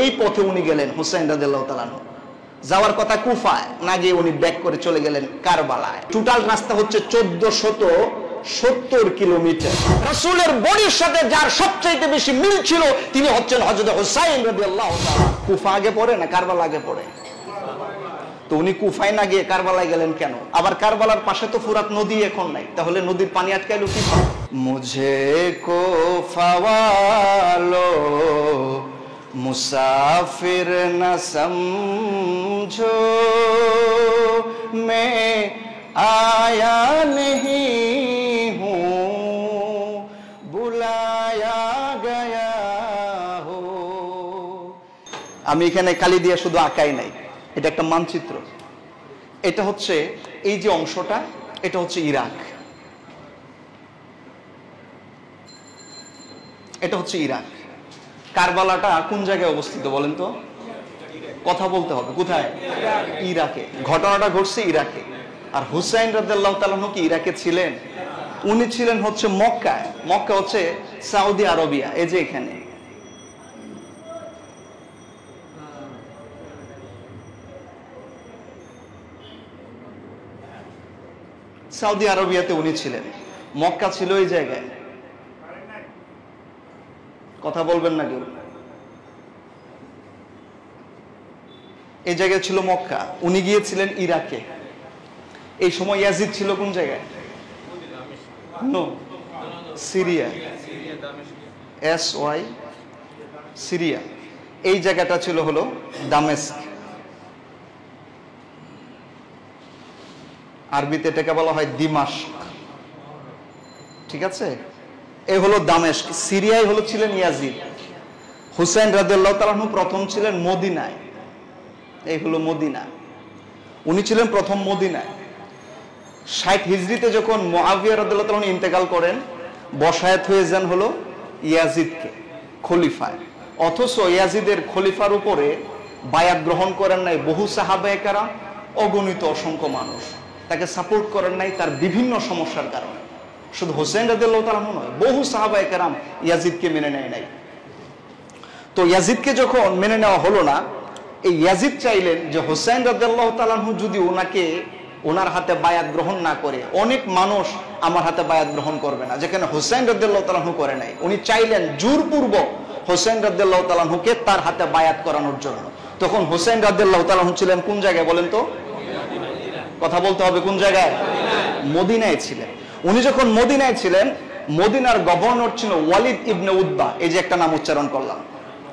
এই পথে উনি গেলেন হুসাইন রাদিয়াল্লাহু তাআলা আনহু। যাওয়ার কথা কুফায়, না গিয়ে উনি ব্যাক করে চলে গেলেন কারবালায়। টোটাল রাস্তা হচ্ছে 1470 কিলোমিটার। রাসূলের বডির সাথে যার সবচেয়ে বেশি মিল ছিল তিনি হচ্ছেন হযরত হুসাইন রাদিয়াল্লাহু তাআলা। কুফা আগে পড়ে না কারবালা আগে পড়ে? তো উনি কুফায় না গিয়ে কারবালায় গেলেন কেন? আবার কারবালার পাশে তো ফুরাত নদী এখন নাই, তাহলে নদীর পানি আটকাইলো কিভাবে? মুঝে কুফা ওয়ালো মুসাফির না সমঝো, मैं आया नहीं हूँ बुलाया गया हो। আমি এখানে কালি দিয়ে শুধু আঁকাই নাই, এটা একটা মানচিত্র। এটা হচ্ছে এই যে অংশটা, এটা হচ্ছে ইরাক, এটা হচ্ছে ইরাক। কারবালাটা কোন জায়গায় অবস্থিত বলেন তো? কথা বলতে হবে, কোথায়? ইরাকে। ঘটনাটা ঘটছে ইরাকে। আর হুসাইন রাদিয়াল্লাহু তাআলা কি ইরাকে ছিলেন? উনি ছিলেন হচ্ছে মক্কায়। মক্কা হচ্ছে সৌদি আরবিয়া, এই যে এখানে। সৌদি আরবিয়াতে উনি ছিলেন, মক্কা ছিল এই জায়গায়। কথা বলবেন না কেউ? এই জায়গায় ছিল মক্কা, উনি গিয়েছিলেন ইরাকে। এই সময় ইয়াজিদ ছিল কোন জায়গায়? Syria, SY Syria. এই জায়গাটা ছিল হলো দামেস্ক। আরবিতে এটাকে বলা হয় দিমাশক, ঠিক আছে? এই হলো দামেস্ক। সিরিয়ায় হলো ছিলেন ইয়াজিদ। হুসাইন রাদিয়াল্লাহু তাআলা প্রথম ছিলেন মদিনায়, এই হলো মদিনা। উনি ছিলেন প্রথম মদিনায়। 60 হিজরিতে যখন মুআবিয়া রাদিয়াল্লাহু তাআলা ইন্তেকাল করেন, বসায়াত হয়ে যান হলো ইয়াজিদকে খলিফায়। অথচ ইয়াজিদের খলিফার উপরে বায়াত গ্রহণ করেন নাই বহু সাহাবায়ে কেরাম, অগণিত অসংখ্য মানুষ। তাকে সাপোর্ট করেন নাই তার বিভিন্ন সমস্যার কারণে। শুধু হুসাইন রাদিয়াল্লাহু তাআলা নয়, বহু সাহাবায়ে কেরাম ইয়াজিদকে মেনে নেয় নাই। তো ইয়াজিদকে যখন মেনে নেওয়া হলো না, এই ইয়াজিদ চাইলেন যে হুসাইন রাদিয়াল্লাহু তাআলা যদি ওনার হাতে বায়াত গ্রহণ না করে, অনেক মানুষ আমার হাতে বায়াত গ্রহণ করবে না, যেখানে হুসাইন রাদিয়াল্লাহু তাআলা করে নাই। উনি চাইলেন জোরপূর্বক হুসাইন রাদিয়াল্লাহু তাআলাকে তার হাতে বায়াত করানোর জন্য। তখন হুসাইন রাদিয়াল্লাহু তাআলা ছিলেন কোন জায়গায় বলেন তো? কথা বলতে হবে, কোন জায়গায়? মদিনায় ছিলেন। উনি যখন মদিনায় ছিলেন, মদিনার গভর্নর ছিল ওয়ালিদ ইবনে উতবা। এই যে একটা নাম উচ্চারণ করলাম,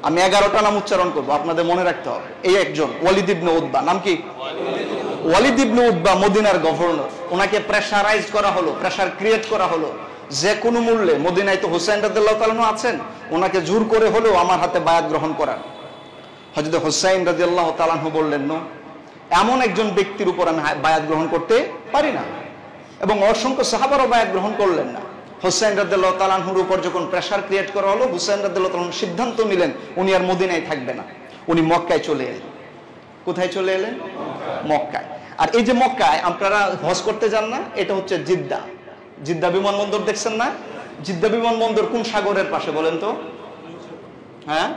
আমি 11টা নাম উচ্চারণ করবো, আপনাদের মনে রাখতে হবে। এই একজন ওয়ালিদ ইবনে উতবা, নাম কি? ওয়ালিদ ইবনে উতবা মদিনার গভর্নর। ওনাকে প্রেসারাইজ করা হলো, প্রেসার ক্রিয়েট করা হলো, যে কোনো মূল্যে, মদিনায় তো হুসাইন রাদিয়াল্লাহু তাআলা আছেন, ওনাকে জোর করে হলেও আমার হাতে বায়াত গ্রহণ করান। হযরত হুসাইন রাদিয়াল্লাহু তাআলা বললেন, নো, এমন একজন ব্যক্তির উপর আমি বায়াত গ্রহণ করতে পারি না। এবং অসংখ্য সাহাবারও বায়াত গ্রহণ করলেন না। হুসাইন রাদিয়াল্লাহু তাআলার উপর যখন প্রেসার ক্রিয়েট করা হলো, হুসাইন রাদিয়াল্লাহু তাআলা সিদ্ধান্ত নিলেন উনি আর মদিনায় থাকবে না, উনি মক্কায় চলে এলেন। কোথায় চলে এলেন? মক্কায়। আর এই যে মক্কায় আপনারা হজ করতে যান না, এটা হচ্ছে জিদ্দা। জিদ্দা বিমানবন্দর দেখছেন না? জিদ্দা বিমানবন্দর কোন সাগরের পাশে বলেন তো? হ্যাঁ,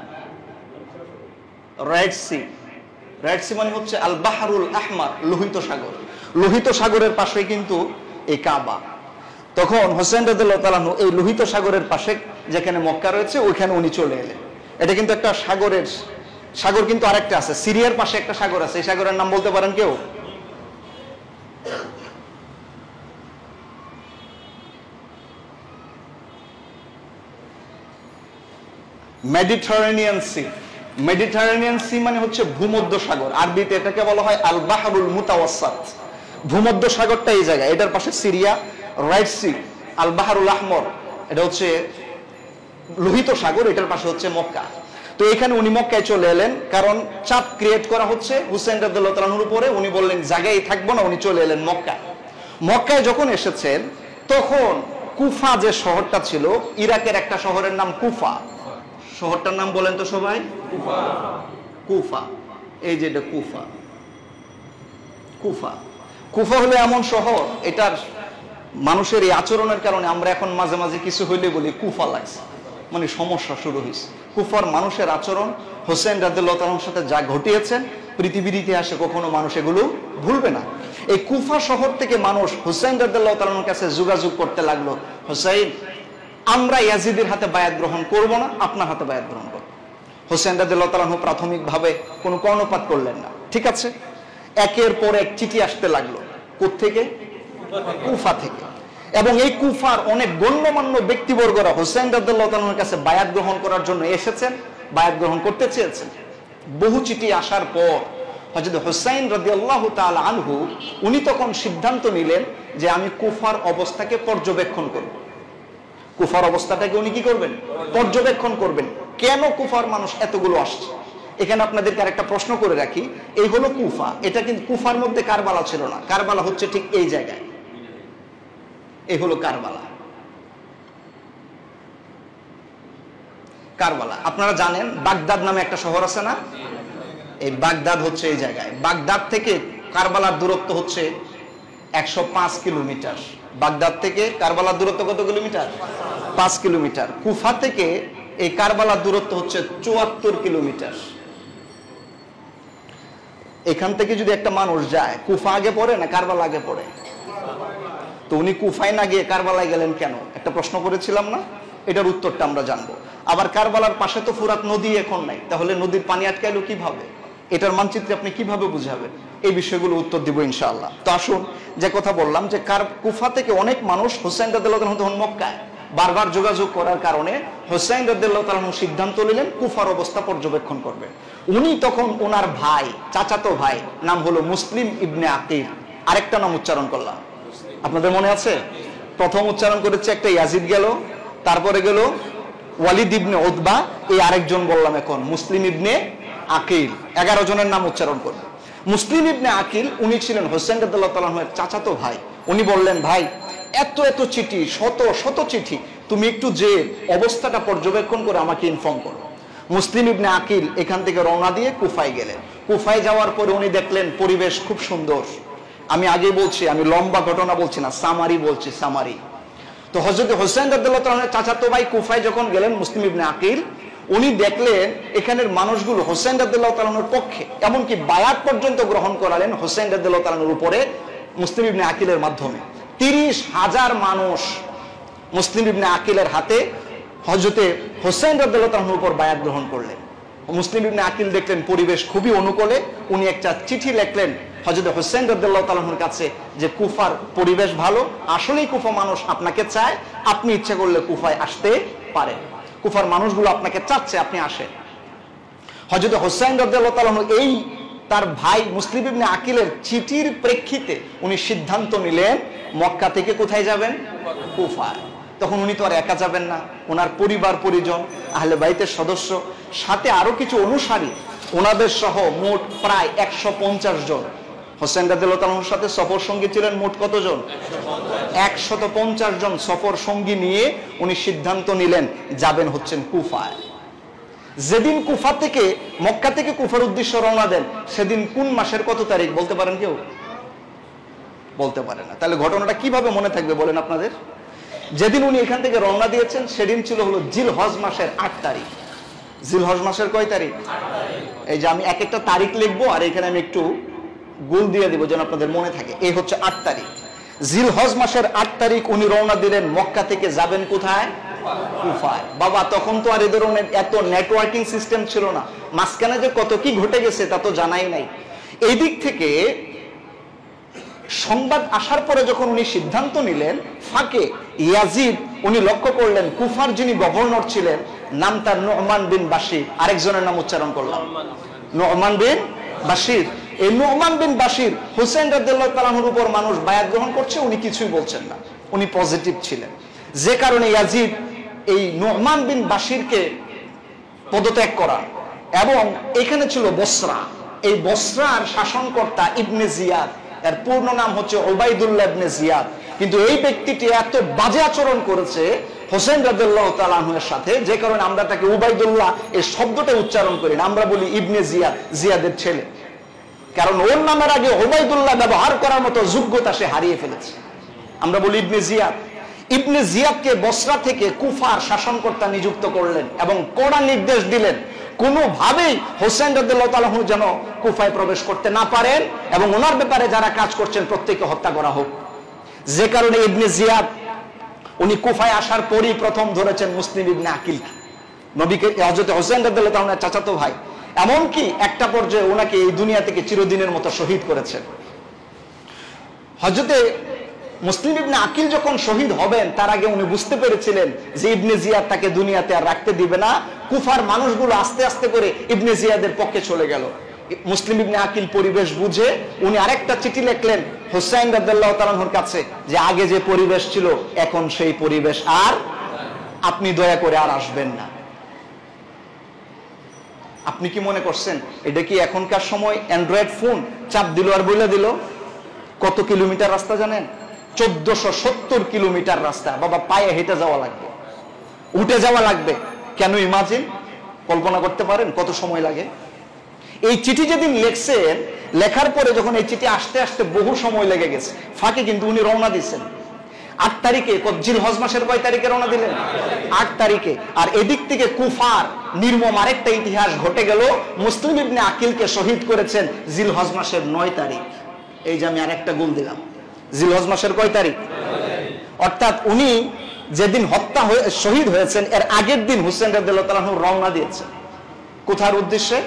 রেড সি। রেড সি মানে হচ্ছে আল বাহরুল আহমার, লোহিত সাগর। লোহিত সাগরের পাশে কিন্তু এই কাবা। তখন হুসাইন রাদিয়াল্লাহু তাআলা এই লোহিত সাগরের পাশে যেখানে মক্কা রয়েছে, ওইখানে উনি চলে এলেন। এটা কিন্তু একটা সাগর কিন্তু আরেকটা আছে, সিরিয়ার পাশে একটা সাগর আছে। এই সাগরের নাম বলতে পারেন কেউ? Mediterranean C. মেডিটারেনিয়ান সি মানে হচ্ছে ভূমধ্য সাগর। আরবিতে এটাকে বলা হয় আল বাহরুল মুতাওয়াসসাত। ভূমধ্য সাগরটা এই জায়গায়, এটার পাশে সিরিয়া। রাইট সি, আল বাহরুল আহমর, এটা হচ্ছে লোহিত সাগর, এটার পাশে হচ্ছে মক্কা। তো এখানে উনি মক্কায় চলে এলেন, কারণ চাপ ক্রিয়েট করা হচ্ছে হুসাইন রাদিয়াল্লাহু তাআলার উপরে। উনি বললেন জায়গায় থাকবো না, উনি চলে এলেন মক্কা। মক্কায় যখন এসেছেন, তখন কুফা যে শহরটা ছিল, ইরাকের একটা শহরের নাম কুফা। শহরটার নাম বলেন তো সবাই? কুফা। কুফা, এই যে এটা কুফা। কুফা কুফা হলো এমন শহর, এটার মানুষের এই আচরণের কারণে আমরা এখন মাঝে মাঝে কিছু হইলে বলি কুফা লাগছে, মানে সমস্যা শুরু হয়েছে। কুফার মানুষের আচরণ হোসেন রাদিয়াল্লাহু তাআলার সাথে যা ঘটিয়েছেন পৃথিবীর ইতিহাসে কখনো মানুষ এগুলো ভুলবে না। এই কুফা শহর থেকে মানুষ হোসেন রাদিয়াল্লাহু তাআলার কাছে যোগাযোগ করতে লাগলো, হোসেন আমরা ইয়াজিদের হাতে বায়াত গ্রহণ করব না, আপনার হাতে বায়াত গ্রহণ করব। হোসেন রাদিয়াল্লাহু তাআলা প্রাথমিকভাবে কোনো কর্ণপাত করলেন না। ঠিক আছে, একের পর এক চিঠি আসতে লাগলো। কোত্থেকে? কুফা থেকে। এবং এই কুফার অনেক গণ্যমান্য ব্যক্তিবর্গরা হোসেন রাদিয়াল্লাহু তাআলার কাছে বায়াত গ্রহণ করার জন্য এসেছেন, বায়াত গ্রহণ করতে চেয়েছেন। বহু চিঠি আসার পর হযরত হোসেন রাদিয়াল্লাহু তাআলা আনহু উনি তখন সিদ্ধান্ত নিলেন যে আমি কুফার অবস্থাকে পর্যবেক্ষণ করব। কুফার অবস্থাটাকে উনি কি করবেন? পর্যবেক্ষণ করবেন। কেন কুফার মানুষ এতগুলো আসছে? এখানে আপনাদেরকে আরেকটা প্রশ্ন করে রাখি, এই হলো কুফা, এটা কিন্তু কুফার মধ্যে কারবালা ছিল না, কারবালা হচ্ছে ঠিক এই জায়গায়, এই হলো কারবালা। কারবালা আপনারা জানেন বাগদাদ নামে একটা শহর আছে না, এই বাগদাদ হচ্ছে এই জায়গায়। বাগদাদ থেকে কারবালার দূরত্ব হচ্ছে 105 কিলোমিটার। বাগদাদ থেকে কারবালার দূরত্ব কত কিলোমিটার? 5 কিলোমিটার। কুফা থেকে এই কারবালার দূরত্ব হচ্ছে 74 কিলোমিটার। এখান থেকে যদি একটা মানুষ যায়, কুফা আগে পড়ে না কারবালা আগে পড়ে? তো উনি কুফায় না গিয়ে কারবালায় গেলেন কেন? একটা প্রশ্ন করেছিলাম না, এটার উত্তরটা আমরা জানবো। আবার কারবালার পাশে তো ফুরাত নদী এখন নাই, তাহলে নদীর পানি আটকাইলো কিভাবে? এটার মানচিত্রে আপনি কিভাবে বুঝাবেন? এই বিষয়গুলো উত্তর দিব ইনশাআল্লাহ। তো আসুন, যে কথা বললাম যে কুফা থেকে অনেক মানুষ হোসেন রাদিয়াল্লাহু তাআলা তখন মক্কায় বারবার যোগাযোগ করার কারণে হোসেন রাদিয়াল্লাহু তাআলা সিদ্ধান্ত নিলেন কুফার অবস্থা পর্যবেক্ষণ করবেন। উনি তখন ওনার ভাই, চাচাতো ভাই, নাম হলো মুসলিম ইবনে আকিল, আরেকটা নাম উচ্চারণ করলাম, আপনাদের মনে আছে? প্রথম উচ্চারণ করেছে একটা ইয়াজিদ গেল, তারপরে গেল ওয়ালিদ ইবনে উতবা, এই আরেকজন বললাম এখন মুসলিম ইবনে আকিল। 11 জনের নাম উচ্চারণ করব। মুসলিম ইবনে আকিল উনি ছিলেন হোসেন রাদিয়াল্লাহু তাআলা এর চাচাতো ভাই। উনি বললেন, ভাই এত এত চিঠি, শত শত চিঠি, তুমি একটু যে অবস্থাটা পর্যবেক্ষণ করে আমাকে ইনফর্ম করো। মুসলিম ইবনে আকিল এখান থেকে রওনা দিয়ে কুফায় গেলেন। কুফায় যাওয়ার পরে উনি দেখলেন পরিবেশ খুব সুন্দর। আমি আগে বলছি, আমি লম্বা ঘটনা বলছি না, সামারি বলছি, সামারি। তো হযরত হোসেন রাদিয়াল্লাহু তাআলা চাচাতো ভাই কুফায় যখন গেলেন, মুসলিম ইবনে আকিল উনি দেখলেন এখানের মানুষগুলো হোসেন রাদিয়াল্লাহু তাআলার পক্ষে, এমনকি বায়াত পর্যন্ত গ্রহণ করালেন হোসেন রাদিয়াল্লাহু তাআলার উপরে মুসলিম ইবনে আকিলের মাধ্যমে। 30,000 মানুষ মুসলিম ইবনে আকিলের হাতে হযরতে হোসেন রাদিয়াল্লাহু তাআলার উপর বায়াত গ্রহণ করলেন। মুসলিম ইবনে আকিল দেখলেন পরিবেশ খুবই অনুকূলে, উনি একটা চিঠি লিখলেন হযরত হোসেন রাদিয়াল্লাহু তাআলার কাছে যে কুফার পরিবেশ ভালো, আসলেই কুফা মানুষ আপনাকে চায়, আপনি ইচ্ছা করলে কুফায় আসতে পারেন, কুফার মানুষগুলো আপনাকে চাচ্ছে, আপনি আসেন। হযরত হোসেন রাদিয়াল্লাহু তাআলা এই তার ভাই মুসলিম ইবনে আকিলের চিঠির প্রেক্ষিতে উনি সিদ্ধান্ত নিলেন মক্কা থেকে কোথায় যাবেন? কুফায়। তখন উনি তো আর একা যাবেন না, ওনার পরিবার পরিজন, আহলে বাইতের সদস্য, সাথে আরো কিছু অনুসারী, ওনাদের সহ মোট প্রায় 150 জন। হোসেন রাদিয়াল্লাহু তাআলার সাথে সফর সঙ্গী ছিলেন মোট কতজন? 150 জন সফর সঙ্গী নিয়ে উনি সিদ্ধান্ত নিলেন যাবেন হচ্ছেন কুফায়। যেদিন কুফা থেকে, মক্কা থেকে কুফার উদ্দেশ্যে রওনা দেন, সেদিন কোন মাসের কত তারিখ বলতে পারেন কেউ? বলতে পারে না। তাহলে ঘটনাটা কিভাবে মনে থাকবে বলেন আপনাদের? যেদিন উনি এখান থেকে রওনা দিয়েছেন সেদিন ছিল হলো জিলহজ মাসের 8 তারিখ। জিলহজ মাসের কয় তারিখ? এই যে আমি এক একটা তারিখ লিখবো আর এখানে আমি একটু গোল দিয়ে দিব যেন আপনাদের মনে থাকে। এই হচ্ছে 8 তারিখ, জিলহজ মাসের 8 তারিখ উনি রওনা দিলেন। মক্কা থেকে যাবেন কোথায়? কুফায়। বাবা তখন তো আর এ ধরনের এত নেটওয়ার্কিং সিস্টেম ছিল না, মাঝখানে যে কত কি ঘটে গেছে তা তো জানাই নাই। এই দিক থেকে সংবাদ আসার পরে যখন উনি সিদ্ধান্ত নিলেন, ফাঁকে ইয়াজিদ উনি লক্ষ্য করলেন কুফার যিনি গভর্নর ছিলেন, নাম তার নু'মান বিন বাশির, আরেকজনের নাম উচ্চারণ করলাম, নু'মান বিন বাশির। এই নু'মান বিন বাশির হোসেন রাদিয়াল্লাহু তাআলার উপর মানুষ বায়াত গ্রহণ করছে, উনি কিছুই বলছেন না, উনি পজিটিভ ছিলেন। যে কারণে ইয়াজিদ এই নু'মান বিন বাশিরকে পদত্যাগ করান। এবং এখানে ছিল বসরা, এই বসরার শাসনকর্তা ইবনে জিয়াদ, এর পূর্ণ নাম হচ্ছে উবাইদুল্লাহ ইবনে জিয়াদ। কিন্তু এই ব্যক্তিটি এত বাজে আচরণ করেছে হোসেন রাদিয়াল্লাহু তাআলা আনহুর সাথে, যে কারণে আমরা তাকে উবাইদুল্লাহ এই শব্দটা উচ্চারণ করি না, আমরা বলি ইবনে জিয়াদ, জিয়াদের ছেলে। কারণ ওর নামের আগে উবাইদুল্লাহ ব্যবহার করার মতো যোগ্যতা সে হারিয়ে ফেলেছে, আমরা বলি ইবনে জিয়াদ। ইবনে জিয়াদকে বসরা থেকে কুফার শাসনকর্তা নিযুক্ত করলেন এবং কড়া নির্দেশ দিলেন কোনোভাবেই হোসেন রাদিয়াল্লাহু তাআলা আনহু যেন কুফায় প্রবেশ করতে না পারেন এবং ওনার ব্যাপারে যারা কাজ করছেন প্রত্যেককে হত্যা করা হোক। যে কারণে ইবনে জিয়াদ উনি কুফায় আসার পরই প্রথম ধরেছেন মুসলিম ইবনে আকিলকে, নবীকে হযরত হোসেন রাদিয়াল্লাহু তাআলা আনহুর চাচাতো ভাই। এমনকি একটা পর্যায়ে ওনাকে এই দুনিয়া থেকে চিরদিনের মতো শহীদ করেছেন। হযরতে মুসলিম ইবনে আকিল যখন শহীদ হবেন তার আগে উনি বুঝতে পেরেছিলেন যে ইবনে জিয়াদ তাকে দুনিয়াতে আর রাখতে দিবে না। কুফার মানুষগুলো আস্তে আস্তে করে ইবনে জিয়াদের পক্ষে চলে গেল। মুসলিম ইবনে আকিল পরিবেশ বুঝে উনি আরেকটা চিঠি লিখলেন হুসাইন রাদিয়াল্লাহু তাআলা আনহুর কাছে যে আগে যে পরিবেশ ছিল এখন সেই পরিবেশ আর, আপনি দয়া করে আর আসবেন না। আপনি কি মনে করছেন এটা কি এখনকার সময় অ্যান্ড্রয়েড ফোন চাপ দিল আর বলে দিল? কত কিলোমিটার রাস্তা জানেন? 1470 কিলোমিটার রাস্তা। বাবা পায়ে হেঁটে যাওয়া লাগবে, উঠে যাওয়া লাগবে। কেন ইমাজিন, কল্পনা করতে পারেন কত সময় লাগে? এই চিঠি যেদিন লেখছেন, লেখার পরে যখন এই চিঠি আসতে আসতে বহু সময় লেগে গেছে, ফাঁকে কিন্তু উনি রওনা দিচ্ছেন 8 তারিখে। জিলহজ মাসের কয় তারিখে রওনা দিলেন? 8 তারিখে। আর এদিক থেকে কুফার নির্মম আরেকটা ইতিহাস ঘটে গেল। মুসলিম ইবনে আকিলকে শহীদ করেছেন জিলহজ মাসের 9 তারিখ। এই যে আমি আরেকটা গোল দিলাম, জিলহজ মাসের কয় তারিখ? অর্থাৎ উনি যেদিন শহীদ হয়েছেন এর আগের দিন হুসেন রাদিয়াল্লাহু তাআলা আনহু রওনা দিয়েছেন। কোথার উদ্দেশ্যে?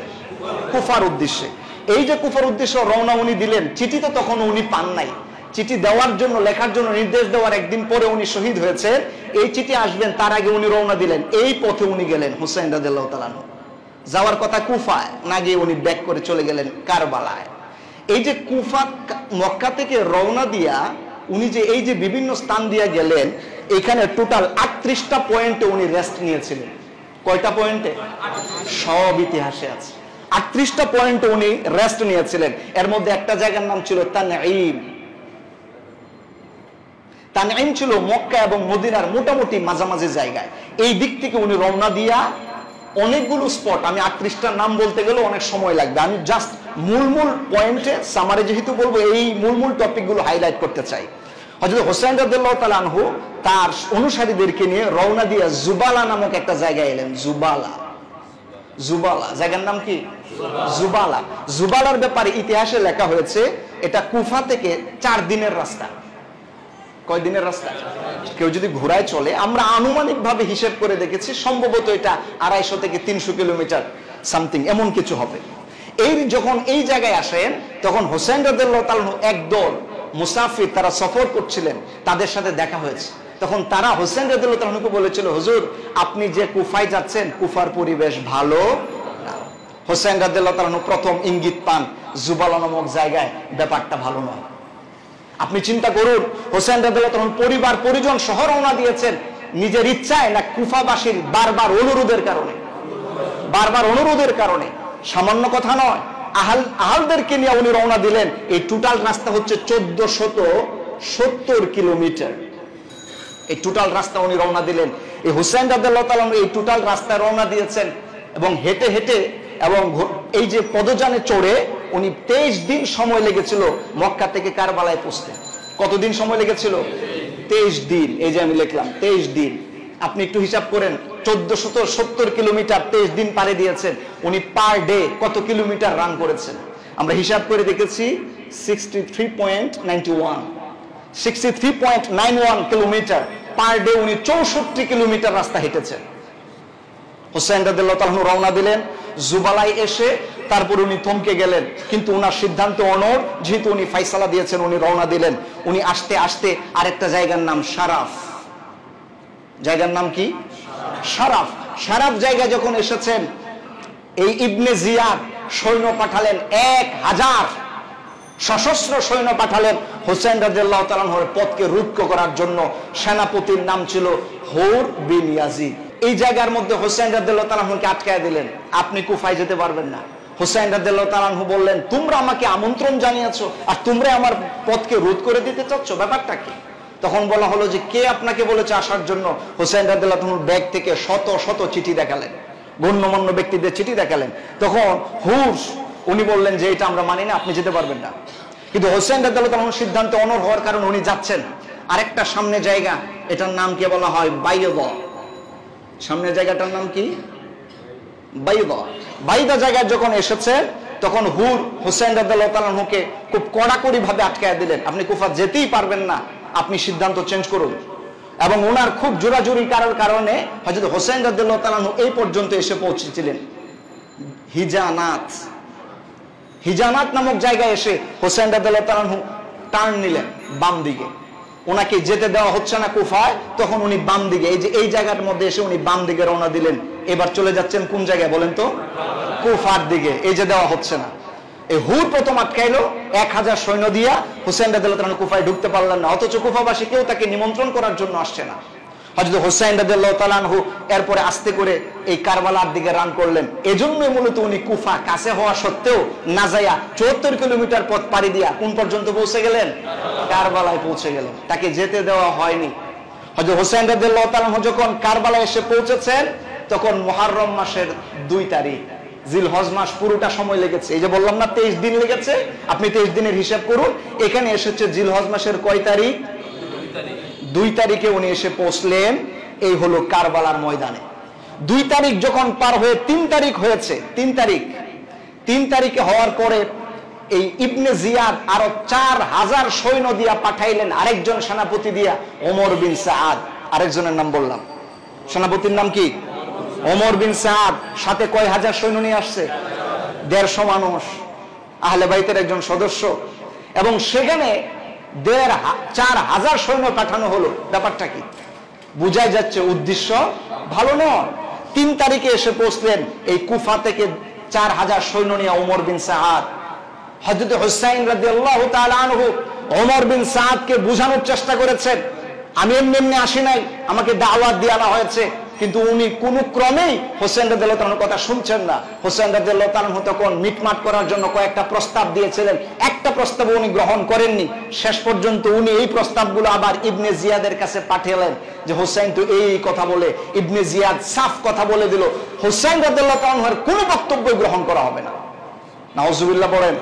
কুফার উদ্দেশ্যে। এই যে কুফার উদ্দেশ্যে রওনা উনি দিলেন, চিঠি তো তখন উনি পান নাই। চিঠি দেওয়ার জন্য, লেখার জন্য নির্দেশ দেওয়ার একদিন পরে উনি শহীদ হয়েছেন। এই চিঠি আসবেন তার আগে উনি রওনা দিলেন। এই পথে উনি গেলেন হুসাইন রাদিয়াল্লাহু তাআলা আনহু। যাওয়ার কথা কুফায়, না গিয়ে উনি ব্যাক করে চলে গেলেন কারবালায়। এই যে কুফা মক্কা থেকে রওনা দিয়া উনি যে এই যে বিভিন্ন স্থান দিয়ে গেলেন, এখানে টোটাল 38টা পয়েন্টে উনি রেস্ট নিয়েছিলেন। কয়টা পয়েন্টে? সব ইতিহাসে আছে। 38টা পয়েন্টে উনি রেস্ট নিয়েছিলেন। এর মধ্যে একটা জায়গার নাম ছিল তানঈম। তানঈম ছিল মক্কা এবং মদিনার মোটামুটি মাঝামাঝি জায়গায়। এই দিক থেকে উনি রওনা দিয়া অনেকগুলো স্পট, আমি 38টার নাম বলতে গেলে অনেক সময় লাগবে। আমি জাস্ট মূল পয়েন্টে সামারি যেহেতু বলবো, এই মূল টপিকগুলো হাইলাইট করতে চাই। হযরত হোসেন রাদিয়াল্লাহু তাআলা আনহু তার অনুসারীদেরকে নিয়ে রওনা দিয়ে জুবালা নামক একটা জায়গায় এলেন। জুবালা জায়গার নাম কি? জুবালা। জুবালার ব্যাপারে ইতিহাসে লেখা হয়েছে এটা কুফা থেকে 4 দিনের রাস্তা। কয় দিনের রাস্তা? কেউ যদি ঘোড়ায় চলে, আমরা আনুমানিক ভাবে হিসেব করে দেখেছি সম্ভবত এটা 250 থেকে 300 কিলোমিটার সামথিং এমন কিছু হবে। এই যখন এই জায়গায় আসেন তখন হোসেন রাদিয়াল্লাহু তাআলা একদল মুসাফির তারা সফর করছিলেন, তাদের সাথে দেখা হয়েছে। তখন তারা হোসেন রাদিয়াল্লাহু তাআলাকে বলেছিল, হুজুর আপনি যে কুফায় যাচ্ছেন কুফার পরিবেশ ভালো না। হোসেন রাদিয়াল্লাহু তাআলা প্রথম ইঙ্গিত পান জুবালা নামক জায়গায় ব্যাপারটা ভালো নয়। আপনি চিন্তা করুন, হোসেন রাদিয়াল্লাহু তাআলা পরিবার পরিজন সহ রওনা দিয়েছেন নিজের ইচ্ছায় না কুফাবাসীর বারবার অনুরোধের কারণে? সামান্য কথা নয়। আহালদেরকে নিয়ে উনি রওনা দিলেন। এই টোটাল রাস্তা হচ্ছে 1470 কিলোমিটার। এই টোটাল রাস্তা উনি রওনা দিলেন। এই হোসেন রাদিয়াল্লাহু তাআলা এই টোটাল রাস্তা রওনা দিয়েছেন এবং হেঁটে হেঁটে এবং এই যে পদযানে চড়ে উনি 23 দিন সময় লেগেছিল মক্কা থেকে কারবালায় পৌঁছতে। কতদিন সময় লেগেছিল? 23 দিন। এই যে আমি লিখলাম 23 দিন। আপনি একটু হিসাব করেন, 1470 কিলোমিটার 23 দিন পাড়ি দিয়েছেন। উনি পার ডে কত কিলোমিটার রান করেছেন? আমরা হিসাব করে দেখেছি 63.91 কিলোমিটার পার ডে উনি 64 কিলোমিটার রাস্তা হেঁটেছেন। হোসেন রাদিয়াল্লাহু তাআলা রওনা দিলেন। জুবালায় এসে তারপর উনি থমকে গেলেন, কিন্তু উনার সিদ্ধান্ত অনড়। যেহেতু উনি ফাইসালা দিয়েছেন, উনি রওনা দিলেন। উনি আসতে আসতে আরেকটা জায়গার নাম সারাফ। জায়গার নাম কি? সারাফ জায়গা যখন এসেছেন, এই ইবনে জিয়াদ সৈন্য পাঠালেন, 1000 সশস্ত্র সৈন্য পাঠালেন হোসেন রাদিয়াল্লাহু তাআলার পথকে রুদ্ধ করার জন্য। সেনাপতির নাম ছিল হুর বিন ইয়াজিদ। এই জায়গার মধ্যে হোসেন রাদিয়াল্লাহু তাআলাকে আটকায় দিলেন, আপনি কুফায় যেতে পারবেন না। হোসেন রাদিয়াল্লাহু তাআলা বললেন, তোমরা আমাকে আমন্ত্রণ জানিয়েছো আর তোমরা আমার পথকে রোধ করে দিতে চাচ্ছ, ব্যাপারটা কি? তখন বলা হলো যে কে আপনাকে বলেছে আসার জন্য? হোসেন রাদিয়াল্লাহু তাআলা ব্যাগ থেকে শত শত চিঠি দেখালেন, গণ্যমান্য ব্যক্তিদের চিঠি দেখালেন। তখন উনি বললেন যে এটা আমরা মানি না, আপনি যেতে পারবেন না। কিন্তু হোসেন রাদিয়াল্লাহু তাআলার সিদ্ধান্তে অনড় হওয়ার কারণে উনি যাচ্ছেন। আরেকটা সামনে জায়গা, এটার নাম কি বলা হয় বাইদা। সামনে জায়গাটার নাম কি বাইদা। বাইদা জায়গায় যখন এসেছে তখন হুর হুসাইন রাদিয়াল্লাহু তাআলা আনহুকে খুব কড়াকড়ি ভাবে আটকায় দিলেন, আপনি কুফা যেতেই পারবেন না, আপনি সিদ্ধান্ত চেঞ্জ করুন। এবং ওনার খুব জোরাজুরি কারণে হযরত হুসাইন রাদিয়াল্লাহু তাআলা আনহু এই পর্যন্ত এসে পৌঁছেছিলেন হিজানাত। হিজানাত নামক জায়গায় এসে হুসাইন রাদিয়াল্লাহু তাআলা আনহু টার্ন নিলেন বাম দিকে, ওনাকে যেতে দেওয়া হচ্ছে না কুফায়, তখন উনি বাম দিকে, এই যে এই জায়গার মধ্যে এসে উনি বাম দিকে রওনা দিলেন। এবার চলে যাচ্ছেন কোন জায়গায় বলেন তো? কুফার দিকে। এই যে দেওয়া হচ্ছে না, এই হুর প্রথম আটকাইলো 1000 সৈন্য দিয়া, হুসাইন রাদিয়াল্লাহু তাআলা কুফায় ঢুকতে পারলেন না, অথচ কুফাবাসী কেউ তাকে নিমন্ত্রণ করার জন্য আসছে না। হযরত হুসাইন রাদিয়াল্লাহু তাআলা আনহু এরপরে আস্তে করে এই কারবালার দিকে রান করলেন। এজন্যই মূলত উনি কুফা কাছে হওয়া সত্ত্বেও না যায়া 74 কিলোমিটার পথ পাড়ি দিয়া কোন পর্যন্ত পৌঁছে গেলেন? কারবালায় পৌঁছে গেলেন, তাকে যেতে দেওয়া হয়নি। হযরত হুসাইন রাদিয়াল্লাহু তাআলা আনহু যখন কারবালায় এসে পৌঁছেছেন তখন মুহররম মাসের 2 তারিখ, জিলহজ মাস পুরোটা সময় লেগেছে। এই যে বললাম না 23 দিন লেগেছে, আপনি 23 দিনের হিসাব করুন। এখানে এসেছে জিলহজ মাসের কয় তারিখ? 2 তারিখে উনি এসে পৌঁছলেন। এই হলো কারবালার ময়দানে। 2 তারিখ যখন পার হয়ে 3 তারিখ হয়েছে, 3 তারিখে হওয়ার পরে এই ইবনে জিয়াদ আরো 4000 সৈন্য দিয়া পাঠাইলেন, আরেকজন সেনাপতি দিয়া, ওমর বিন সাআদ। আরেকজনের নাম বললাম, সেনাপতির নাম কি? ওমর বিন সাআদ। সাথে কয় হাজার সৈন্য নিয়ে আসছে? 150 মানুষ, আহলে বাইতের একজন সদস্য। এবং সেখানে 4000 সৈন্য পাঠানো হলো। ব্যাপারটা কি? বুঝাই যাচ্ছে উদ্দেশ্য ভালো নয়। 3 তারিখে এসে পৌঁছলেন এই কুফা থেকে 4000 সৈন্য নিয়ে ওমর বিন সাআদ। হযরত হুসাইন রাদিয়াল্লাহু তাআলা আনহু ওমর বিন সাআদকে বোঝানোর চেষ্টা করেছেন, আমি এমনি আসি নাই, আমাকে দাওয়াত দিয়ে আনা হয়েছে। কিন্তু উনি কোনো ক্রমেই হুসাইন রাদিয়াল্লাহু তাআলার কথা শুনছেন না। হুসাইন রাদিয়াল্লাহু তাআলা তখন মিটমাট করার জন্য কয়েকটা প্রস্তাব দিয়েছিলেন, একটা প্রস্তাব উনি গ্রহণ করেননি। শেষ পর্যন্ত উনি এই প্রস্তাবগুলো আবার ইবনে জিয়াদের কাছে পাঠালেন যে হুসাইন তো এই কথা বলে। ইবনে জিয়াদ সাফ কথা বলে দিল, হুসাইন রাদিয়াল্লাহু তাআলার কোনো বক্তব্য গ্রহণ করা হবে না। নাউজুবিল্লাহ পড়েন।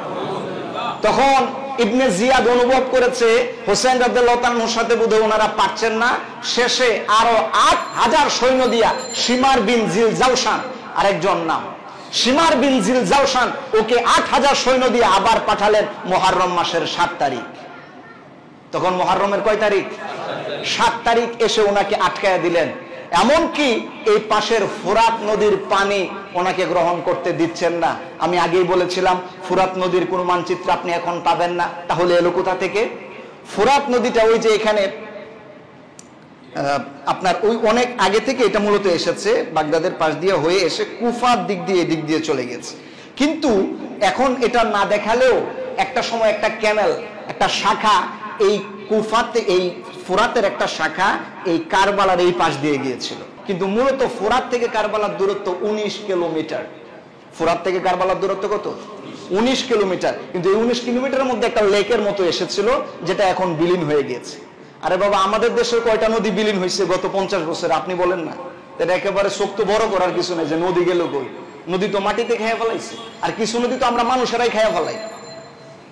তখন ইবনে জিয়াদ অনুভব করেছে হুসাইন রাদিয়াল্লাহু তাআলার সাথে বোধহয় ওনারা পারছেন না। শেষে আরো 8000 সৈন্য দিয়া শিমার বিন জিলজাওশান, আরেকজন নাম শিমার বিন জিলজাওশান, ওকে 8000 সৈন্য দিয়ে আবার পাঠালেন মুহররম মাসের 7 তারিখ। তখন মুহররমের কয় তারিখ? 7 তারিখ এসে ওনাকে আটকায়া দিলেন। এমনকি এই পাশের ফুরাত নদীর পানি ওনাকে গ্রহণ করতে দিচ্ছেন না। আমি আগেই বলেছিলাম ফুরাত নদীর কোনো মানচিত্র আপনি এখন পাবেন না। তাহলে এলো কোথা থেকে? ফুরাত নদীটা ওই যে এখানে আপনার ওই অনেক আগে থেকে এটা মূলত এসেছে, বাগদাদের পাশ দিয়ে হয়ে এসে কুফার দিক দিয়ে এদিক দিয়ে চলে গেছে। কিন্তু এখন এটা না দেখালেও একটা সময় একটা ক্যানেল, একটা শাখা এই কুফাতে, এই ফুরাতের একটা শাখা এই কারবালার এই পাশ দিয়ে গিয়েছিল। কিন্তু মূলত ফুরাত থেকে কারবালার দূরত্ব 19 কিলোমিটার। ফুরাত থেকে কারবালার দূরত্ব কত? 19 কিলোমিটার। কিন্তু এই 19 কিলোমিটারের মধ্যে একটা লেকের মতো এসেছিল, যেটা এখন বিলীন হয়ে গিয়েছে। আরে বাবা, আমাদের দেশের কয়টা নদী বিলীন হয়েছে গত 50 বছরে? আপনি বলেন না। এটা একেবারে শক্ত বড় করার কিছু নেই যে নদী গেল কই। নদী তো মাটিতে খেয়ে ফেলাইছে, আর কিছু নদী তো আমরা মানুষেরাই খেয়ে ফেলাই।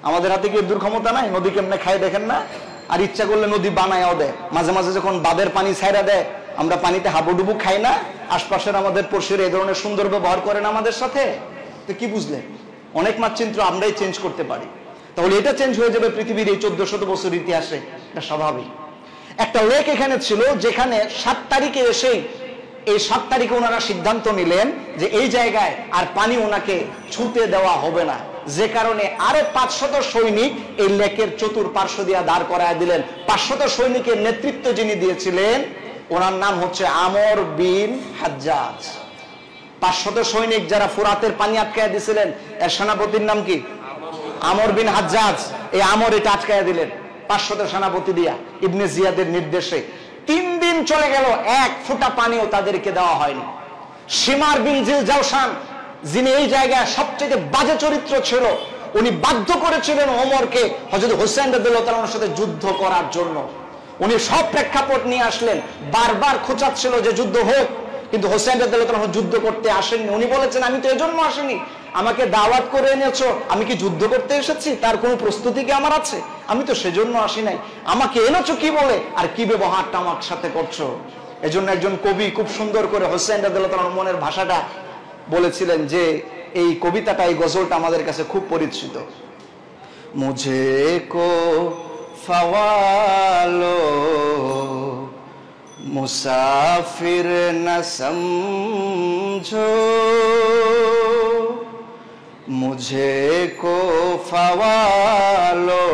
আমাদের হাতে কি দূর ক্ষমতা নাই? নদী কেমনে খায় দেখেন না? আর ইচ্ছা করলে নদী বানায়ও দেয়। মাঝে মাঝে যখন বাঁধের পানি ছাইরা দেয়, আমরা পানিতে হাবুডুবু খাই না? আশপাশের আমাদের পড়শিরা এই ধরনের সুন্দর ব্যবহার করেন আমাদের সাথে। তো কি বুঝলেন? অনেক মানচিত্র আমরাই চেঞ্জ করতে পারি। তাহলে এটা চেঞ্জ হয়ে যাবে পৃথিবীর এই 1400 বছর ইতিহাসে, এটা স্বাভাবিক। একটা লেক এখানে ছিল, যেখানে 7 তারিখে এসেই এই 7 তারিখে ওনারা সিদ্ধান্ত নিলেন যে এই জায়গায় আর পানি ওনাকে ছুঁতে দেওয়া হবে না। যে কারণে আরো 500 সৈনিক এই লেকের চতুর্পার্শ্ব দিয়ে দাঁড় করায় দিলেন। 500 সৈনিকের নেতৃত্ব যিনি দিয়েছিলেন ওনার নাম হচ্ছে আমর বিন হাজ্জাজ। 500 সৈনিক যারা ফুরাতের পানি আটকায় দিয়েছিলেন, এর সেনাপতির নাম কি? আমর বিন হাজ্জাজ। এই আমর এটা আটকায় দিলেন 500 সেনাপতি দিয়া ইবনে জিয়াদের নির্দেশে। 3 দিন চলে গেল, এক ফোঁটা পানিও তাদেরকে দেওয়া হয়নি। শিমার বিন জিলজাওশান, যিনি এই জায়গায় সবচেয়ে বাজে চরিত্র ছিল, উনি বাধ্য করেছিলেন ওমরকে হযরত হুসাইন রাদিয়াল্লাহু তাআলার সাথে যুদ্ধ করার জন্য। উনি সব প্রেক্ষাপট নিয়ে আসলেন, বারবার খোঁচাচ্ছিল যে যুদ্ধ হোক, কিন্তু হোসেন রাদিয়াল্লাহু তাআলা যুদ্ধ করতে আসেননি। উনি বলেছেন আমি তো এজন্য আসিনি, আমাকে দাওয়াত করে এনেছো, আমি কি যুদ্ধ করতে এসেছি? তার কোনো প্রস্তুতি কি আমার আছে? আমি তো সেজন্য আসি নাই। আমাকে এনেছো কি বলে, আর কি ব্যবহারটা আমার সাথে করছো? এজন্য একজন কবি খুব সুন্দর করে হোসেন রাদিয়াল্লাহু তাআলার মনের ভাষাটা বলেছিলেন, যে এই কবিতাটা, এই গজলটা আমাদের কাছে খুব পরিচিত। মুঝে কো ফওয়ালো মুসাফির না সমঝো, মুঝে কো ফওয়ালো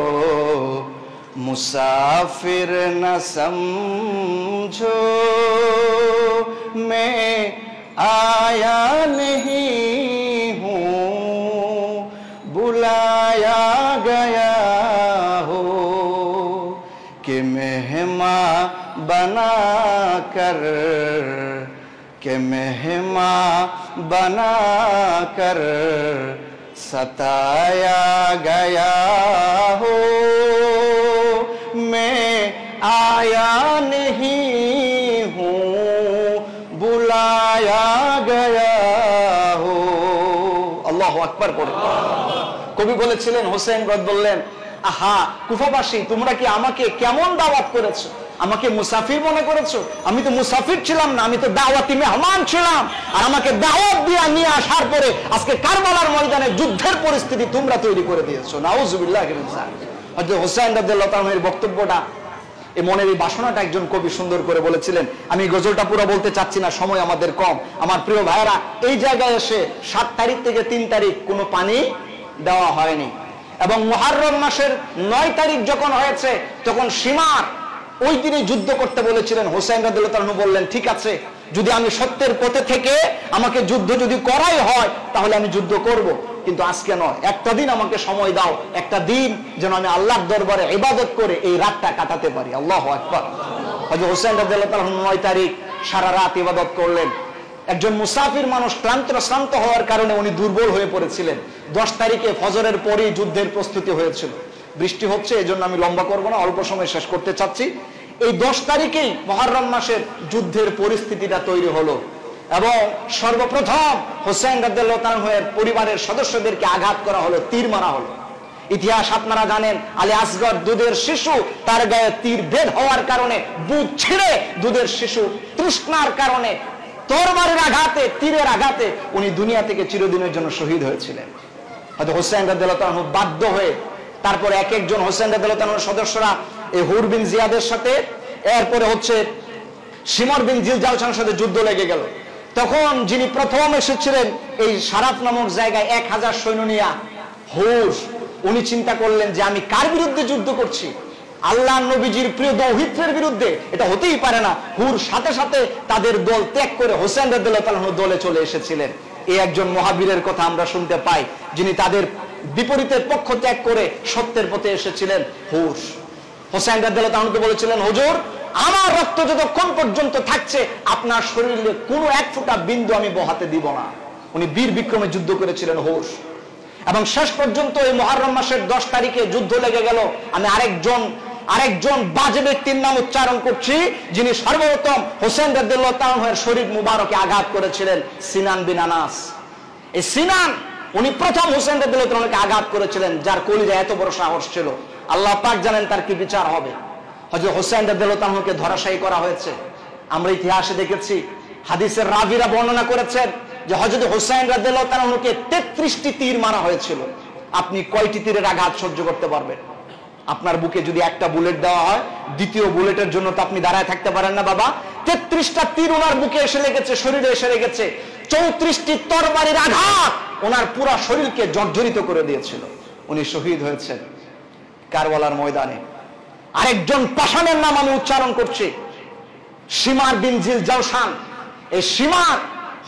মুসাফির না সমঝো, मैं आया नहीं हूँ बुलाया गया हो, कि मेहमान बना कर, कि मेहमान बना कर सताया गया हो, मैं आया नहीं हूँ बुलाया गया हो। আল্লাহু আকবার পড়ে কবি বলেছিলেন, হোসেন বললেন, আহা কুফাবাসী, তোমরা কি আমাকে কেমন দাওয়াত করেছো? আমাকে মুসাফির মনে করেছো? আমি তো মুসাফির ছিলাম না, আমি তো দাওয়াতি মেহমান ছিলাম। আর আমাকে দাওয়াত দিয়ে নিয়ে আসার পরে আজকে কারবালার ময়দানে যুদ্ধের পরিস্থিতি তোমরা তৈরি করে দিয়েছো। নাউজুবিল্লাহ। হযরত হোসেন রাদিয়াল্লাহু তাআলা এর বক্তব্যটা, এই মনের এই বাসনাটা একজন কবি সুন্দর করে বলেছিলেন। আমি গজলটা পুরো বলতে চাচ্ছি না, সময় আমাদের কম। আমার প্রিয় ভাইরা, এই জায়গায় এসে 7 তারিখ থেকে 3 তারিখ কোনো পানি দেওয়া হয়নি, এবং মুহররম মাসের 9 তারিখ যখন হয়েছে তখন সীমার ওই দিনে যুদ্ধ করতে বলেছিলেন। হোসেন রাদিয়াল্লাহু তাআলা বললেন, ঠিক আছে, যদি আমি সত্যের পথে থেকে আমাকে যুদ্ধ যদি করাই হয় তাহলে আমি যুদ্ধ করব, কিন্তু আজকে নয়, একটা দিন আমাকে সময় দাও, একটা দিন যেন আমি আল্লাহর দরবারে ইবাদত করে এই রাতটা কাটাতে পারি। আল্লাহু আকবার। হযরত হোসেন রাদিয়াল্লাহু তাআলা 9 তারিখ সারা রাত ইবাদত করলেন। একজন মুসাফির মানুষ শ্রান্ত হওয়ার কারণে উনি দুর্বল হয়ে পড়েছিলেন। 10 তারিখে ফজরের পরেই যুদ্ধের প্রস্তুতি হয়েছিল। বৃষ্টি হচ্ছে, এজন্য আমি লম্বা করব না, অল্প সময় শেষ করতে চাচ্ছি। এই 10 তারিখেই মুহররম মাসের যুদ্ধের পরিস্থিতিটা তৈরি হলো, এবং সর্বপ্রথম হোসেন রাদিয়াল্লাহু তাআলা এর পরিবারের সদস্যদেরকে আঘাত করা হলো, তীর মারা হলো। ইতিহাস আপনারা জানেন, আলী আসগর দুধের শিশু, তার গায়ে তীর ভেদ হওয়ার কারণে বুক ছিঁড়ে দুধের শিশু তৃষ্ণার কারণে তরবারির আঘাতে, তীরের আঘাতে উনি দুনিয়া থেকে চিরদিনের জন্য শহীদ হয়েছিলেন। হয়তো হোসেন রাদিয়াল্লাহু তাআলা বাধ্য হয়ে তারপরে এক একজন হোসেন রাদিয়াল্লাহু তাআলার সদস্যরা এই হুর বিন জিয়াদের সাথে, এরপরে হচ্ছে শিমর বিন জিলজালসার সাথে যুদ্ধ লেগে গেল। তখন যিনি প্রথম এসেছিলেন এই সারাত নামক জায়গায় 1000 সৈন্য নিয়ে, হুর, উনি চিন্তা করলেন যে আমি কার বিরুদ্ধে যুদ্ধ করছি? আল্লাহ নবীজির প্রিয় দৌহিত্রের বিরুদ্ধে। এটা হতেই পারে না। হুর সাথে সাথে তাদের দল ত্যাগ করে হোসেন রাদিয়াল্লাহু তাআলার দলে চলে এসেছিলেন। এই একজন মহাবীরের কথা আমরা শুনতে পাই, যিনি তাদের বিপরীতের পক্ষ ত্যাগ করে সত্যের পথে এসেছিলেন। হুর হোসেন রাদিয়াল্লাহু তাআলাকে বলেছিলেন, হুজুর, আমার রক্ত যতক্ষণ পর্যন্ত থাকছে আপনার শরীরে কোনো এক ফোঁটা বিন্দু আমি বহাতে দিব না। উনি বীর বিক্রমে যুদ্ধ করেছিলেন হুর। এবং শেষ পর্যন্ত এই মুহররম মাসের 10 তারিখে যুদ্ধ লেগে গেল। আমি আরেকজন বাজে ব্যক্তির নাম উচ্চারণ করছি, যিনি সর্বপ্রথম হোসেন রাদিয়াল্লাহু তাআলার শরীর মুবারকে আঘাত করেছিলেন, সিনান বিন আনাস। এই সিনান উনি প্রথম হোসেন রাদিয়াল্লাহু তাআলাকে আঘাত করেছিলেন, যার কলিজায় এত বড় সাহস ছিল। আল্লাহ পাক জানেন তার কি বিচার হবে। হযরত হোসেন রাদিয়াল্লাহু তাআলাকে ধরাশায়ী করা হয়েছে। আমরা ইতিহাসে দেখেছি, হাদিসের রাবিরা বর্ণনা করেছেন যে হযরত হোসেন রাদিয়াল্লাহু তাআলাকে 33টি তীর মারা হয়েছিল। আপনি কয়টি তীরের আঘাত সহ্য করতে পারবেন? আপনার বুকে যদি একটা বুলেট দেওয়া হয়, দ্বিতীয় বুলেটের জন্য তো আপনি দাঁড়ায় থাকতে পারেন না বাবা। 33টা তীর ওনার বুকে এসে লেগেছে, শরীরে এসে লেগেছে। 34টি তরবারির আঘাত ওনার পুরো শরীরকে জর্জরিত করে দিয়েছিল। উনি শহীদ হয়েছেন কারবালার ময়দানে। আরেকজন পাষাণের নাম আমি উচ্চারণ করছি, শিমার বিন জিলজালসান। এই শিমার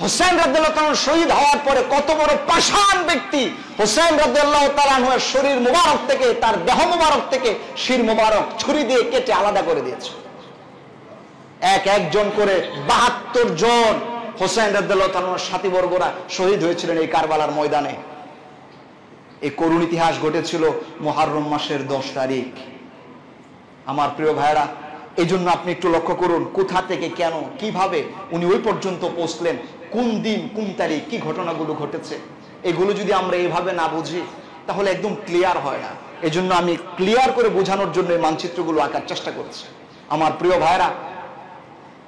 হোসেন রাদিয়াল্লাহু তাআলা শহীদ হওয়ার পরে কত বড় পাষাণ ব্যক্তি, হোসেন রাদিয়াল্লাহু তাআলার শরীর মুবারক থেকে, তার দেহ মুবারক থেকে শির মুবারক ছুরি দিয়ে কেটে আলাদা করে দিয়েছে। একজন করে 72 জন হোসেন রাদিয়াল্লাহু তাআলার সাথীবর্গরা শহীদ হয়েছিলেন এই কারবালার ময়দানে। এই করুণ ইতিহাস ঘটেছিল মুহররম মাসের 10 তারিখ। আমার প্রিয় ভাইরা, এই জন্য আপনি একটু লক্ষ্য করুন কোথা থেকে, কেন, কিভাবে উনি ওই পর্যন্ত পৌঁছলেন, কোন দিন, কোন তারিখ, কি ঘটনাগুলো ঘটেছে। এগুলো যদি আমরা এইভাবে না বুঝি তাহলে একদম ক্লিয়ার হয় না। এই জন্য আমি ক্লিয়ার করে বোঝানোর জন্য এই মানচিত্রগুলো আঁকার চেষ্টা করছি। আমার প্রিয় ভাইরা,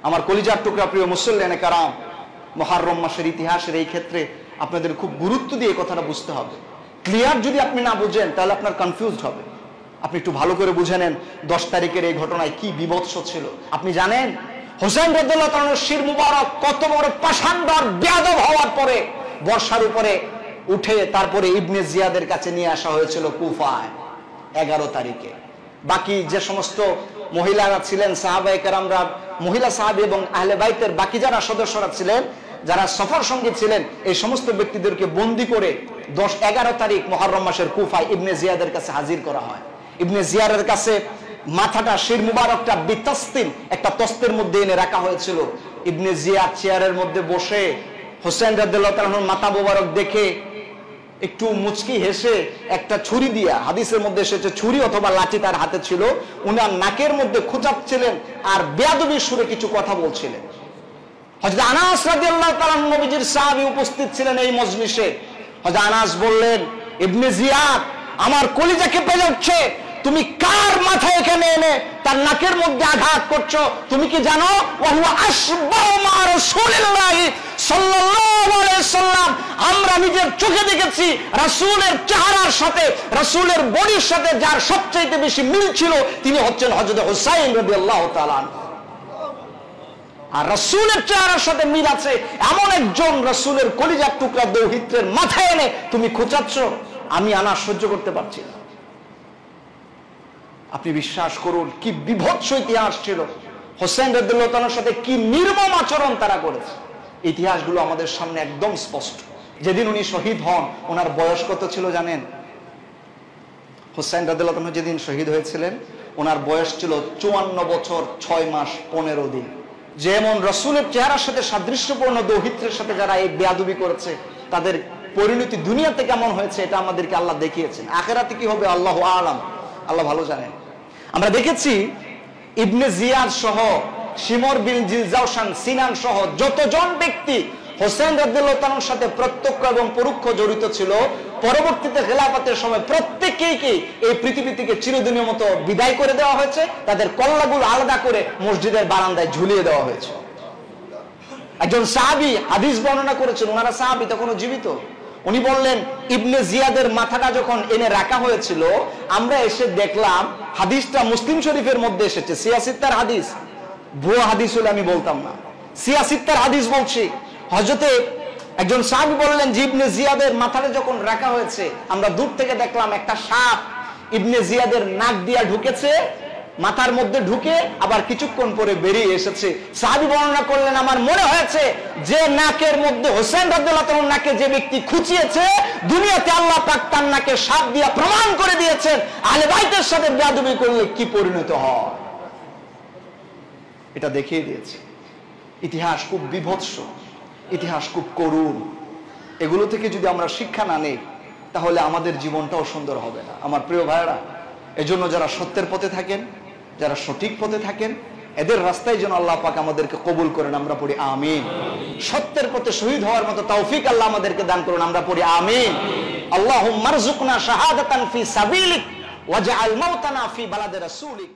আমার কলিজার টুকরা প্রিয় মুসল্লিয়ানে কারাম, মুহররম মাসের ইতিহাসের এই ক্ষেত্রে আপনাদের খুব গুরুত্ব দিয়ে কথাটা বুঝতে হবে। ক্লিয়ার যদি আপনি না বুঝেন তাহলে আপনার কনফিউজড হবে। আপনি একটু ভালো করে বুঝে নেন 10 তারিখের এই ঘটনায় কি বিভৎস ছিল। আপনি জানেন হোসেন রাদিয়াল্লাহু তাআলার শির মুবারক কত বড় পাষাণদার বেয়াদব হওয়ার পরে বর্ষার উপরে উঠে তারপরে ইবনে জিয়াদের কাছে নিয়ে আসা হয়েছিল কুফায় 11 তারিখে। বাকি যে সমস্ত মহিলারা ছিলেন, সাহাবায়ে কেরামরা, মহিলা সাহাবী এবং আহলে বাইতের বাকি যারা সদস্যরা ছিলেন, যারা সফর সঙ্গী ছিলেন, এই সমস্ত ব্যক্তিদেরকে বন্দী করে 10-11 তারিখ মুহররম মাসের কুফায় ইবনে জিয়াদের কাছে হাজির করা হয়। ইবনে জিয়াদের কাছে মাথাটা, শির মুবারকটা বিতাস্তিন একটা তস্তের মধ্যে এনে রাখা হয়েছিল। ইবনে জিয়া চেয়ারের মধ্যে বসে হোসেন রাদিয়াল্লাহু তাআলার মাথা মুবারক দেখে একটু মুচকি হেসে একটা ছুরি দিয়া, হাদিসের মধ্যে এসেছে ছুরি অথবা লাঠি তার হাতে ছিল, উনার নাকের মধ্যে খুঁচাচ্ছিলেন আর বেয়াদবির সুরে কিছু কথা বলছিলেন। হযরত আনাস রাদিয়াল্লাহু তাআলা নবীজির সাহাবী উপস্থিত ছিলেন এই মজলিসে। হযরত আনাস বললেন, ইবনে জিয়াদ, আমার কলিজা কেঁপে যাচ্ছে, তুমি কার মাথা এখানে এনে তার নাকের মধ্যে আঘাত করছো? তুমি কি জানো ওয়াহুয়া আশবাহু মা রাসূলিল্লাহি সাল্লাল্লাহু আলাইহি সাল্লাম, আমরা নিজের চোখে দেখেছি রাসূলের চেহারার সাথে, রাসূলের বডির সাথে যার সবচেয়ে বেশি মিল ছিল তিনি হচ্ছেন হযরত হুসাইন রাদিয়াল্লাহু তাআলা। আর রাসূলের চেহারার সাথে মিল আছে এমন একজন রাসূলের কলিজার টুকরা দৌহিত্রের মাথা এনে তুমি খোঁচাচ্ছ, আমি আনা সহ্য করতে পারছি না। আপনি বিশ্বাস করুন কি বিভৎস ইতিহাস ছিল। হোসেন রাদিয়াল্লাহু তাআলার সাথে কি নির্মম আচরণ তারা করেছে, ইতিহাসগুলো আমাদের সামনে একদম স্পষ্ট। যেদিন উনি শহীদ হন ওনার বয়স কত ছিল জানেন? হোসেন রাদিয়াল্লাহু তাআলা যেদিন শহীদ হয়েছিলেন ওনার বয়স ছিল 54 বছর 6 মাস 15 দিন। যেমন রাসূলের চেহারার সাথে সাদৃশ্যপূর্ণ দৌহিত্রের সাথে যারা এই বেয়াদবি করেছে তাদের পরিণতি দুনিয়াতে কেমন হয়েছে এটা আমাদেরকে আল্লাহ দেখিয়েছেন। আখিরাতে কি হবে আল্লাহু আ'লাম, আল্লাহ ভালো জানেন। আমরা দেখেছি ইবনে জিয়াদ সহ, শিমর বিন জিলজাওশান, সিনান সহ যতজন ব্যক্তি হোসেন রাদিয়াল্লাহু তাআলার সাথে প্রত্যক্ষ এবং পরোক্ষ জড়িত ছিল, পরবর্তীতে খেলাফতের সময় প্রত্যেককেই এই পৃথিবী থেকে চিরদিনের মতো বিদায় করে দেওয়া হয়েছে, তাদের কল্লাগুলো আলাদা করে মসজিদের বারান্দায় ঝুলিয়ে দেওয়া হয়েছে। একজন সাহাবী হাদিস বর্ণনা করেছেন, ওনারা সাহাবী তখনও জীবিত। উনি বললেন ইবনে জিয়াদের মাথাটা যখন এনে রাখা হয়েছিল আমরা এসে দেখলাম, হাদিসটা মুসলিম শরীফের মধ্যে এসেছে, সিয়াসিত্তার হাদিস, ভুয়া হাদিস হলে আমি বলতাম না, সিয়াসিত্তার হাদিস বলছি। হযরতে একজন সাহাবী বললেন যে ইবনে জিয়াদের মাথাটা যখন রাখা হয়েছে আমরা দূর থেকে দেখলাম একটা সাপ ইবনে জিয়াদের নাক দিয়া ঢুকেছে, মাথার মধ্যে ঢুকে আবার কিছুক্ষণ পরে বেরিয়ে এসেছে। সাহাবী বর্ণনা করলেন, আমার মনে হয়েছে যে নাকের মধ্যে হোসেন রাদিয়াল্লাহু তাআলার নাকে যে ব্যক্তি খুঁচিয়েছে দুনিয়াতে আল্লাহ পাক তার নাকে সাপ দিয়া প্রমাণ করে দিয়েছেন আহলে বাইতের সাথে বেয়াদবি করলে কি পরিণত হয়, এটা দেখিয়ে দিয়েছে। ইতিহাস খুব বিভৎস, ইতিহাস খুব করুণ। এগুলো থেকে যদি আমরা শিক্ষা না নেই তাহলে আমাদের জীবনটাও সুন্দর হবে না। আমার প্রিয় ভাইরা, এজন্য যারা সত্যের পথে থাকেন, যারা সঠিক পথে থাকেন, এদের রাস্তায় যেন আল্লাহ পাক আমাদেরকে কবুল করেন, আমরা পড়ি আমিন। সত্যের পথে শহীদ হওয়ার মতো তৌফিক আল্লাহ আমাদেরকে দান করুন, আমরা পড়ি আমিন। আল্লাহুম্মা রযুকনা শাহাদাতান ফি সাবিলিক ওয়াজআল মাউতানা ফি বালাদি রাসূলিক।